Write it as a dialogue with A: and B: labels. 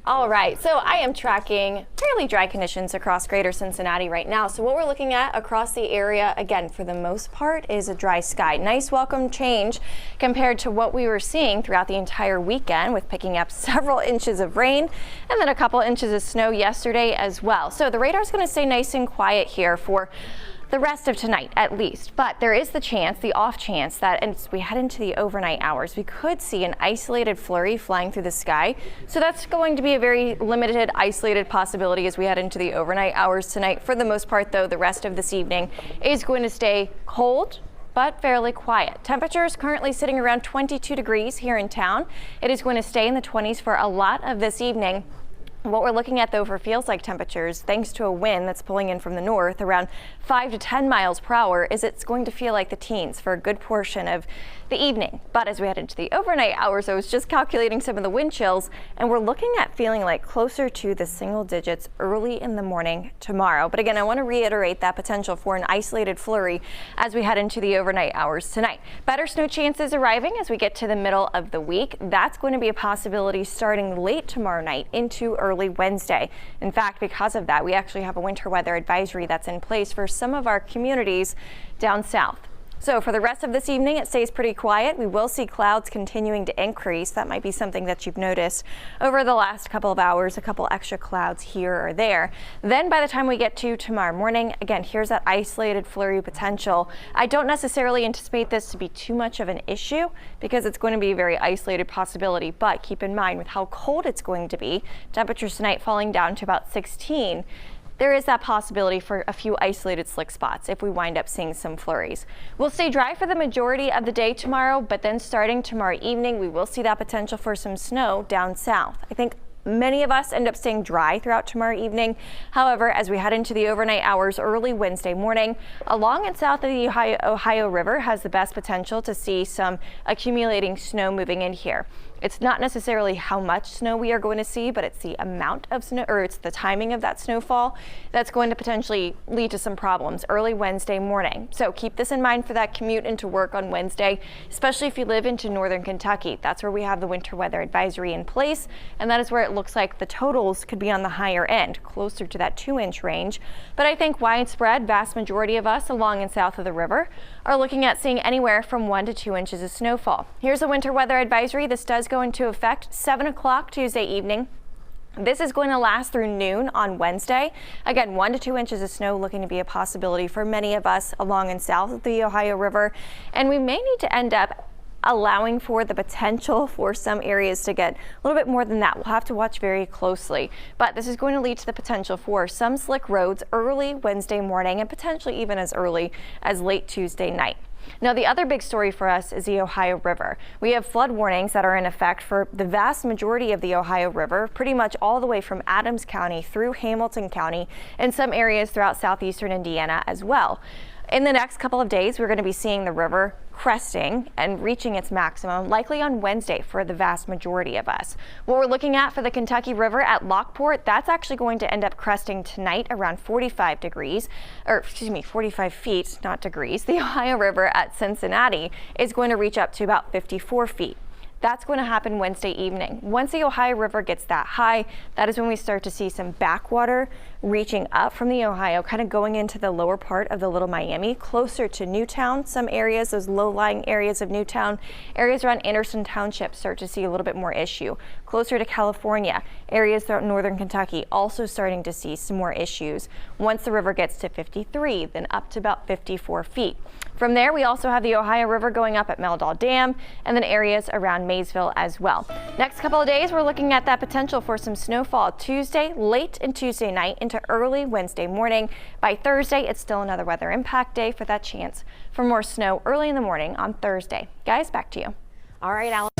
A: All right, so I am tracking fairly dry conditions across greater Cincinnati right now. So what we're looking at across the area, again, for the most part, is a dry sky. Nice welcome change compared to what we were seeing throughout the entire weekend, with picking up several inches of rain and then a couple inches of snow yesterday as well. So the radar is going to stay nice and quiet here for the rest of tonight at least, but there is the chance, the off chance, that as we head into the overnight hours, we could see an isolated flurry flying through the sky. So that's going to be a very limited, isolated possibility as we head into the overnight hours tonight. For the most part, though, the rest of this evening is going to stay cold but fairly quiet. Temperatures currently sitting around 22 degrees here in town. It is going to stay in the 20s for a lot of this evening. What we're looking at, though, for feels like temperatures, thanks to a wind that's pulling in from the north around 5 to 10 miles per hour, is it's going to feel like the teens for a good portion of the evening. But as we head into the overnight hours, I was just calculating some of the wind chills, and we're looking at feeling like closer to the single digits early in the morning tomorrow. But again, I want to reiterate that potential for an isolated flurry as we head into the overnight hours tonight. Better snow chances arriving as we get to the middle of the week. That's going to be a possibility starting late tomorrow night into early Wednesday. In fact, because of that, we actually have a winter weather advisory that's in place for some of our communities down south. So for the rest of this evening, it stays pretty quiet. We will see clouds continuing to increase. That might be something that you've noticed over the last couple of hours, a couple extra clouds here or there. Then by the time we get to tomorrow morning, again, here's that isolated flurry potential. I don't necessarily anticipate this to be too much of an issue because it's going to be a very isolated possibility. But keep in mind with how cold it's going to be, temperatures tonight falling down to about 16. There is that possibility for a few isolated slick spots if we wind up seeing some flurries. We'll stay dry for the majority of the day tomorrow, but then starting tomorrow evening, we will see that potential for some snow down south. I think many of us end up staying dry throughout tomorrow evening. However, as we head into the overnight hours early Wednesday morning, along and south of the Ohio River has the best potential to see some accumulating snow moving in here. It's not necessarily how much snow we are going to see, but it's the amount of snow, or it's the timing of that snowfall that's going to potentially lead to some problems early Wednesday morning. So keep this in mind for that commute into work on Wednesday, especially if you live into northern Kentucky. That's where we have the winter weather advisory in place, and that is where it looks like the totals could be on the higher end, closer to that 2-inch range. But I think widespread, vast majority of us along and south of the river are looking at seeing anywhere from 1 to 2 inches of snowfall. Here's a winter weather advisory. This does go into effect 7 o'clock Tuesday evening. This is going to last through noon on Wednesday. Again, 1 to 2 inches of snow looking to be a possibility for many of us along and south of the Ohio River. And we may need to end up allowing for the potential for some areas to get a little bit more than that. We'll have to watch very closely. But this is going to lead to the potential for some slick roads early Wednesday morning and potentially even as early as late Tuesday night. Now, the other big story for us is the Ohio River. We have flood warnings that are in effect for the vast majority of the Ohio River, pretty much all the way from Adams County through Hamilton County and some areas throughout southeastern Indiana as well. In the next couple of days, we're going to be seeing the river cresting and reaching its maximum likely on Wednesday for the vast majority of us. What we're looking at for the Kentucky River at Lockport, that's actually going to end up cresting tonight around 45 degrees, or excuse me, 45 feet, not degrees. The Ohio River at Cincinnati is going to reach up to about 54 feet. That's going to happen Wednesday evening. Once the Ohio River gets that high, that is when we start to see some backwater reaching up from the Ohio, kind of going into the lower part of the Little Miami, closer to Newtown. Some areas, those low-lying areas of Newtown, areas around Anderson Township start to see a little bit more issue. Closer to California, areas throughout northern Kentucky also starting to see some more issues. Once the river gets to 53, then up to about 54 feet. From there, we also have the Ohio River going up at Meldal Dam and then areas around Maysville as well. Next couple of days, we're looking at that potential for some snowfall Tuesday, late in Tuesday night into early Wednesday morning. By Thursday, it's still another weather impact day for that chance for more snow early in the morning on Thursday. Guys, back to you.
B: All right, Alan.